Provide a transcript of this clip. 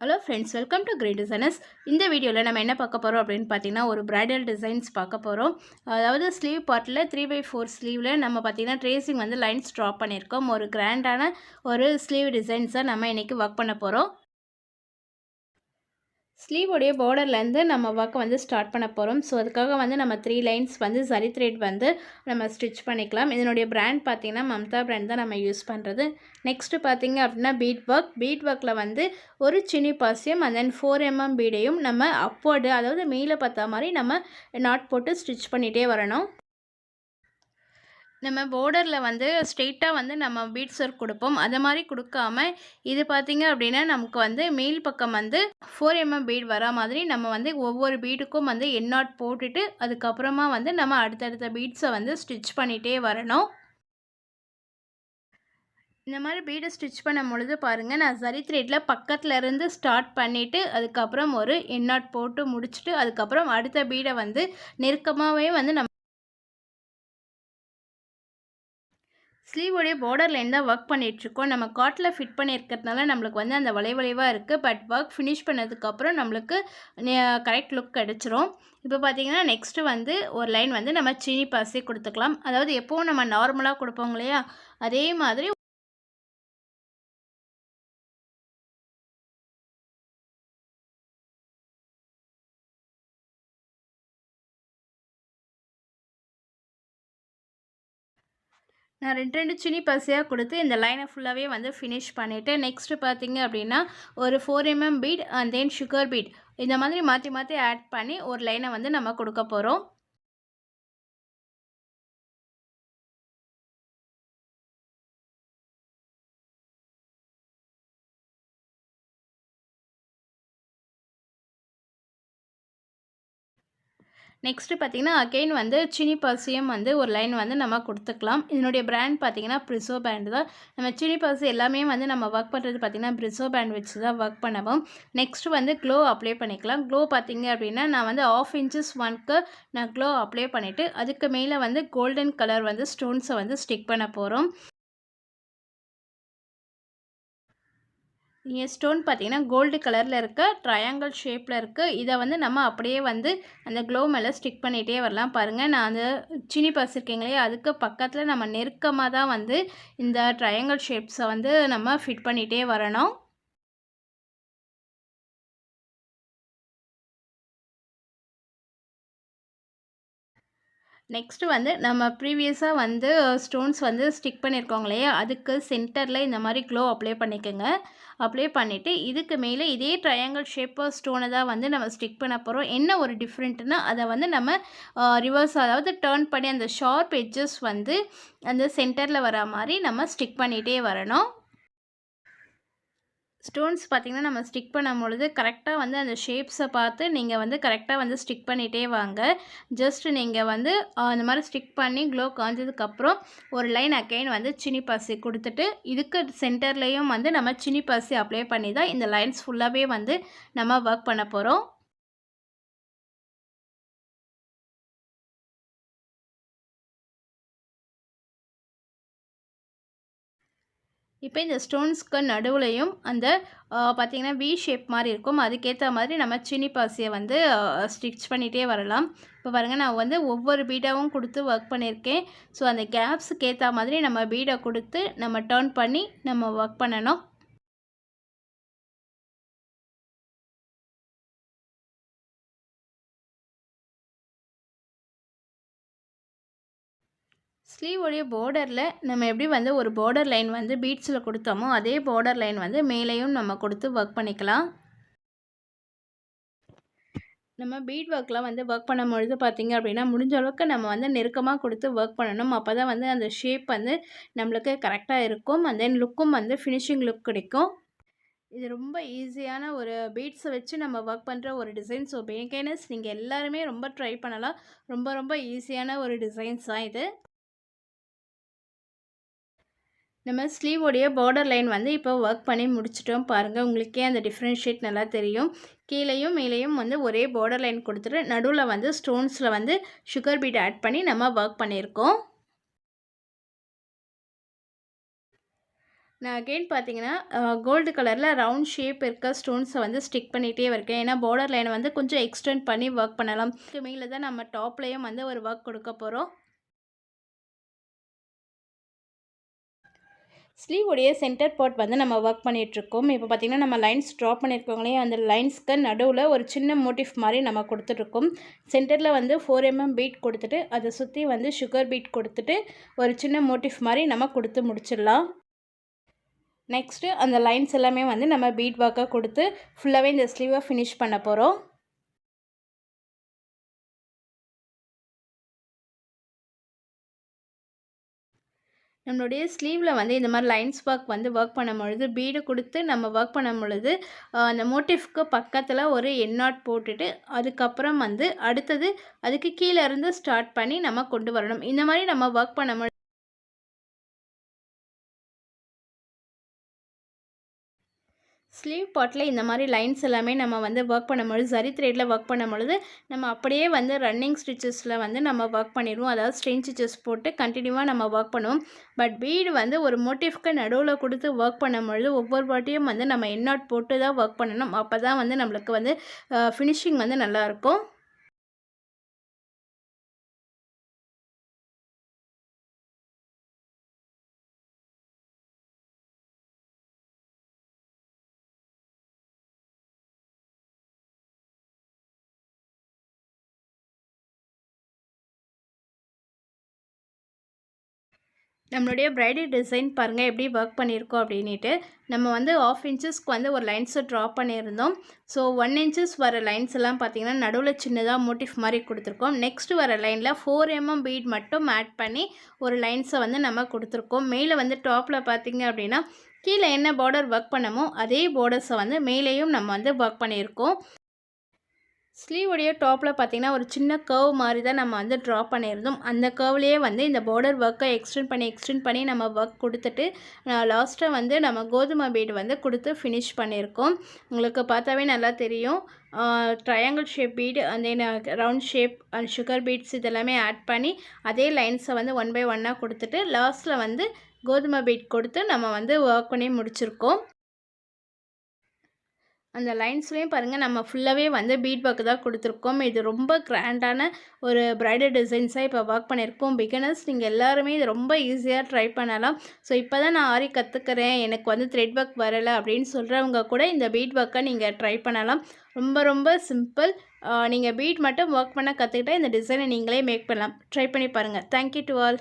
Hello friends, welcome to Great Designers. இந்த வீடியோவில் நம்ம என்ன பார்க்க போகிறோம் அப்படின்னு பார்த்தீங்கன்னா, ஒரு பிரைடல் டிசைன்ஸ் பார்க்க போகிறோம். அதாவது ஸ்லீவ் பார்ட்டில் 3/4 ஸ்லீவில் நம்ம பார்த்தீங்கன்னா ட்ரேசிங் வந்து லைன்ஸ் ட்ரா பண்ணியிருக்கோம். ஒரு கிராண்டான ஒரு ஸ்லீவ் டிசைன்ஸை நம்ம இன்றைக்கி ஒர்க் பண்ண போகிறோம். ஸ்லீவோடைய பார்டர்லேருந்து நம்ம ஒர்க்கை வந்து ஸ்டார்ட் பண்ண போகிறோம். ஸோ அதுக்காக வந்து நம்ம 3 லைன்ஸ் வந்து சரி த்ரெட் வந்து நம்ம ஸ்டிச் பண்ணிக்கலாம். இதனுடைய பிராண்ட் பார்த்திங்கன்னா மம்தா பிராண்ட் தான் நம்ம யூஸ் பண்ணுறது. நெக்ஸ்ட்டு பார்த்திங்க அப்படின்னா பீட் ஒர்க்கில் வந்து ஒரு சின்னி பாசியம் அண்ட் தென் 4 பீடையும் நம்ம அப்வர்டு, அதாவது மேலே பார்த்தா மாதிரி நம்ம நாட் போட்டு ஸ்டிச் பண்ணிகிட்டே வரணும். நம்ம பார்டரில் வந்து ஸ்ட்ரெயிட்டாக வந்து நம்ம பீட்ஸ் ஒர்க் கொடுப்போம். அது மாதிரி கொடுக்காம இது பார்த்திங்க அப்படின்னா நமக்கு வந்து மேல் பக்கம் வந்து 4 பீட் வரா மாதிரி நம்ம வந்து ஒவ்வொரு பீடுக்கும் வந்து என் நாட் போட்டுட்டு அதுக்கப்புறமா வந்து நம்ம அடுத்தடுத்த பீட்ஸை வந்து ஸ்டிச் பண்ணிகிட்டே வரணும். இந்த மாதிரி பீடை ஸ்டிச் பண்ணும் பொழுது பாருங்கள், நான் சரி த்ரெட்டில் பக்கத்தில் இருந்து ஸ்டார்ட் பண்ணிவிட்டு அதுக்கப்புறம் ஒரு என் நாட் போட்டு முடிச்சுட்டு அதுக்கப்புறம் அடுத்த பீடை வந்து நெருக்கமாகவே வந்து நம்ம ஸ்லீவோடைய பார்டர் லைன் தான் ஒர்க் பண்ணிகிட்ருக்கோம். நம்ம காட்டில் ஃபிட் பண்ணியிருக்கிறதுனால நம்மளுக்கு வந்து அந்த வளைவாக இருக்குது. பட் ஒர்க் ஃபினிஷ் பண்ணதுக்கப்புறம் நம்மளுக்கு கரெக்ட் லுக் கிடச்சிரும். இப்போ பார்த்தீங்கன்னா நெக்ஸ்ட்டு வந்து ஒரு லைன் வந்து நம்ம சீனி பாசி கொடுத்துக்கலாம். அதாவது எப்போவும் நம்ம நார்மலாக கொடுப்போம் இல்லையா, அதே மாதிரி நான் 2 சின்னி பசியாக கொடுத்து இந்த லைனை ஃபுல்லாகவே வந்து ஃபினிஷ் பண்ணிவிட்டு நெக்ஸ்ட்டு பார்த்தீங்க அப்படின்னா ஒரு 4 bead and then sugar bead இந்த மாதிரி மாற்றி மாற்றி ஆட் பண்ணி ஒரு லைனை வந்து நம்ம கொடுக்க போகிறோம். நெக்ஸ்ட்டு பார்த்திங்கன்னா அகெயின் வந்து சின்னி பர்சியும் வந்து ஒரு லைன் வந்து நம்ம கொடுத்துக்கலாம். இதனுடைய பிராண்ட் பார்த்திங்கன்னா பிரிசோ பேண்ட் தான். நம்ம சின்னி பர்சி எல்லாமே வந்து நம்ம ஒர்க் பண்ணுறது பார்த்திங்கன்னா பிரிசோ பேண்ட் வச்சு தான் ஒர்க் பண்ணுவோம். நெக்ஸ்ட்டு வந்து க்ளோ அப்ளை பண்ணிக்கலாம். க்ளோ பார்த்திங்க அப்படின்னா நான் வந்து 1/2 இன்ச்சஸ் ஒன்க்கு நான் க்ளோ அப்ளை பண்ணிவிட்டு அதுக்கு மேலே வந்து கோல்டன் கலர் வந்து ஸ்டோன்ஸை வந்து ஸ்டிக் பண்ண போகிறோம். இங்கே ஸ்டோன் பார்த்திங்கன்னா கோல்டு கலரில் இருக்க ட்ரையாங்கிள் ஷேப்பில் இருக்குது. இதை வந்து நம்ம அப்படியே வந்து அந்த க்ளோ மேலே ஸ்டிக் பண்ணிகிட்டே வரலாம். பாருங்கள், நான் அந்த சின்னி பர்ஸ் இருக்கீங்களே அதுக்கு பக்கத்தில் நம்ம நெருக்கமாக தான் வந்து இந்த ட்ரையாங்கிள் ஷேப்ஸை வந்து நம்ம ஃபிட் பண்ணிகிட்டே வரணும். நெக்ஸ்ட்டு வந்து நம்ம ப்ரீவியஸாக வந்து ஸ்டோன்ஸ் வந்து ஸ்டிக் பண்ணியிருக்கோங்க இல்லையா, அதுக்கு சென்டரில் இந்த மாதிரி க்ளோ அப்ளை பண்ணிக்கோங்க. அப்ளை பண்ணிவிட்டு இதுக்கு மேலே இதே ட்ரையாங்கிள் ஷேப்பு ஸ்டோனை தான் வந்து நம்ம ஸ்டிக் பண்ண போகிறோம். என்ன ஒரு டிஃப்ரெண்ட்டுன்னா அதை வந்து நம்ம ரிவர்ஸ், அதாவது டர்ன் பண்ணி அந்த ஷார்ப் எட்ஜஸ் வந்து அந்த சென்டரில் வர மாதிரி நம்ம ஸ்டிக் பண்ணிகிட்டே வரணும். ஸ்டோன்ஸ் பார்த்திங்கன்னா நம்ம ஸ்டிக் பண்ணும்பொழுது கரெக்டாக வந்து அந்த ஷேப்ஸை பார்த்து நீங்கள் வந்து கரெக்டாக வந்து ஸ்டிக் பண்ணிகிட்டே வாங்க. ஜஸ்ட் நீங்கள் வந்து அந்த மாதிரி ஸ்டிக் பண்ணி க்ளோ காஞ்சதுக்கப்புறம் ஒரு லைன் அகைன் வந்து சின்னி பாசி கொடுத்துட்டு இதுக்கு சென்டர்லேயும் வந்து நம்ம சின்னி பாசி அப்ளை பண்ணி தான் இந்த லைன்ஸ் ஃபுல்லாகவே வந்து நம்ம ஒர்க் பண்ண போகிறோம். இப்போ இந்த ஸ்டோன்ஸ்க்கு நடுவுலையும் அந்த பார்த்திங்கன்னா வி ஷேப் மாதிரி இருக்கும். அதுக்கேற்ற மாதிரி நம்ம சின்னி பாசியை வந்து ஸ்டிச் பண்ணிகிட்டே வரலாம். இப்போ பாருங்கள், நான் வந்து ஒவ்வொரு பீடாவும் கொடுத்து ஒர்க் பண்ணியிருக்கேன். ஸோ அந்த கேப்ஸுக்கு ஏற்ற மாதிரி நம்ம பீடை கொடுத்து நம்ம டர்ன் பண்ணி நம்ம ஒர்க் பண்ணணும். ஸ்லீவோடைய பார்டரில் நம்ம எப்படி வந்து ஒரு பார்டர் லைன் வந்து பீட்ஸில் கொடுத்தோமோ அதே பார்டர் லைன் வந்து மேலேயும் நம்ம கொடுத்து ஒர்க் பண்ணிக்கலாம். நம்ம பீட் ஒர்க்லாம் வந்து ஒர்க் பண்ணும்பொழுது பார்த்திங்க அப்படின்னா முடிஞ்ச அளவுக்கு நம்ம வந்து நெருக்கமாக கொடுத்து ஒர்க் பண்ணணும். அப்போ தான் வந்து அந்த ஷேப் வந்து நம்மளுக்கு கரெக்டாக இருக்கும். அண்ட் தென் லுக்கும் வந்து ஃபினிஷிங் லுக் கிடைக்கும். இது ரொம்ப ஈஸியான ஒரு பீட்ஸை வச்சு நம்ம ஒர்க் பண்ணுற ஒரு டிசைன். ஸோ பிகினர்ஸ் நீங்கள் எல்லாருமே ரொம்ப ட்ரை பண்ணலாம். ரொம்ப ரொம்ப ஈஸியான ஒரு டிசைன்ஸ் தான் இது. நம்ம ஸ்லீவோடைய பார்டர் லைன் வந்து இப்போ ஒர்க் பண்ணி முடிச்சிட்டோம். பாருங்கள், உங்களுக்கே அந்த டிஃப்ரென்ஷியேட் நல்லா தெரியும். கீழேயும் மேலேயும் வந்து ஒரே பார்டர் லைன் கொடுத்துட்டு நடுவில் வந்து ஸ்டோன்ஸில் வந்து சுகர் பீட் ஆட் பண்ணி நம்ம ஒர்க் பண்ணியிருக்கோம். நான் அகெயின் பார்த்தீங்கன்னா கோல்டு கலரில் ரவுண்ட் ஷேப் இருக்க ஸ்டோன்ஸை வந்து ஸ்டிக் பண்ணிகிட்டே இருக்கேன். ஏன்னா பார்டர் லைனை வந்து கொஞ்சம் எக்ஸ்டெண்ட் பண்ணி ஒர்க் பண்ணலாம். இதுக்கு மேலே தான் நம்ம டாப்லேயும் வந்து ஒரு ஒர்க் கொடுக்க போகிறோம். ஸ்லீவ் உடைய சென்டர் பார்ட் வந்து நம்ம ஒர்க் பண்ணிகிட்ருக்கோம். இப்போ பார்த்திங்கன்னா நம்ம லைன்ஸ் ட்ரா பண்ணியிருக்கோங்களே, அந்த லைன்ஸ்க்கு நடுவில் ஒரு சின்ன மோட்டிவ் மாதிரி நம்ம கொடுத்துட்ருக்கோம். சென்டரில் வந்து 4 mm பீட் கொடுத்துட்டு அதை சுற்றி வந்து சுகர் பீட் கொடுத்துட்டு ஒரு சின்ன மோட்டிவ் மாதிரி நம்ம கொடுத்து முடிச்சிடலாம். நெக்ஸ்ட்டு அந்த லைன்ஸ் எல்லாமே வந்து நம்ம பீட் ஒர்க்காக கொடுத்து ஃபுல்லாகவே இந்த ஸ்லீவை ஃபினிஷ் பண்ண போகிறோம். நம்மளுடைய ஸ்லீவில் வந்து இந்த மாதிரி லைன்ஸ் ஒர்க் வந்து ஒர்க் பண்ணும்பொழுது பீடு கொடுத்து நம்ம ஒர்க் பண்ணும் பொழுது அந்த மோட்டிவ்க்கு பக்கத்தில் ஒரு எண்ணாட் போட்டுட்டு அதுக்கப்புறம் வந்து அடுத்தது அதுக்கு கீழே இருந்து ஸ்டார்ட் பண்ணி நம்ம கொண்டு வரணும். இந்த மாதிரி நம்ம ஒர்க் பண்ணும்பொழுது ஸ்லீவ் பார்ட்டில் இந்த மாதிரி லைன்ஸ் எல்லாமே நம்ம வந்து ஒர்க் பண்ணும்பொழுது சரி த்ரெட்டில் ஒர்க் பண்ணும்பொழுது நம்ம அப்படியே வந்து ரன்னிங் ஸ்டிச்சஸில் வந்து நம்ம ஒர்க் பண்ணிடுவோம். அதாவது ஸ்ட்ரெயின் ஸ்டிச்சஸ் போட்டு கண்டினியூவாக நம்ம ஒர்க் பண்ணுவோம். பட் பீடு வந்து ஒரு மோட்டிவ்க்கு நடுவில் கொடுத்து ஒர்க் பண்ணும்பொழுது ஒவ்வொரு வாட்டியும் வந்து நம்ம எண்ணாட் போட்டு தான் ஒர்க் பண்ணணும். அப்போ தான் வந்து நம்மளுக்கு வந்து ஃபினிஷிங் வந்து நல்லாயிருக்கும். நம்மளுடைய பிரைடல் டிசைன் பாருங்கள் எப்படி ஒர்க் பண்ணியிருக்கோம் அப்படின்ட்டு. நம்ம வந்து 1/2 இன்ச்சஸ்க்கு வந்து ஒரு லைன்ஸை ட்ரா பண்ணியிருந்தோம். ஸோ 1 இன்ச்சஸ் வர லைன்ஸ் எல்லாம் பார்த்திங்கன்னா நடுவில் சின்னதாக மோட்டிவ் மாதிரி கொடுத்துருக்கோம். நெக்ஸ்ட்டு வர லைனில் 4 mm பீட் மட்டும் ஆட் பண்ணி ஒரு லைன்ஸை வந்து நம்ம கொடுத்துருக்கோம். மேலே வந்து டாப்பில் பார்த்திங்க அப்படின்னா கீழே என்ன பார்டர் ஒர்க் பண்ணமோ அதே பார்டர்ஸை வந்து மேலேயும் நம்ம வந்து ஒர்க் பண்ணியிருக்கோம். ஸ்லீவுடைய டாப்பில் பார்த்திங்கன்னா ஒரு சின்ன கர்வ் மாதிரி தான் நம்ம வந்து ட்ரா பண்ணியிருந்தோம். அந்த கர்வ்லேயே வந்து இந்த பார்டர் ஒர்க்கை எக்ஸ்டெண்ட் பண்ணி நம்ம ஒர்க் கொடுத்துட்டு லாஸ்ட்டாக வந்து நம்ம கோதுமை பீட் வந்து கொடுத்து ஃபினிஷ் பண்ணியிருக்கோம். உங்களுக்கு பார்த்தாவே நல்லா தெரியும். ட்ரையாங்கிள் ஷேப் பீடு அந்த round shape and sugar beads இதெல்லாமே ஆட் பண்ணி அதே லைன்ஸை வந்து 1 by 1 கொடுத்துட்டு லாஸ்ட்டில் வந்து கோதுமை பீட் கொடுத்து நம்ம வந்து ஒர்க் பண்ணி முடிச்சிருக்கோம். அந்த லைன்ஸ்லேயும் பாருங்கள் நம்ம ஃபுல்லாகவே வந்து பீட் ஒர்க் தான் கொடுத்துருக்கோம். இது ரொம்ப கிராண்டான ஒரு பிரைடல் டிசைன்ஸாக இப்போ ஒர்க் பண்ணியிருக்கோம். பிகினர்ஸ் நீங்கள் எல்லாருமே இது ரொம்ப ஈஸியாக ட்ரை பண்ணலாம். ஸோ இப்போ தான் நான் ஆரி கற்றுக்கிறேன், எனக்கு வந்து த்ரெட் ஒர்க் வரலை அப்படின்னு சொல்கிறவங்க கூட இந்த பீட் ஒர்க்கை நீங்கள் ட்ரை பண்ணலாம். ரொம்ப ரொம்ப சிம்பிள். நீங்கள் பீட் மட்டும் ஒர்க் பண்ண கற்றுக்கிட்டால் இந்த டிசைனை நீங்களே மேக் பண்ணலாம். ட்ரை பண்ணி பாருங்கள். Thank you to all.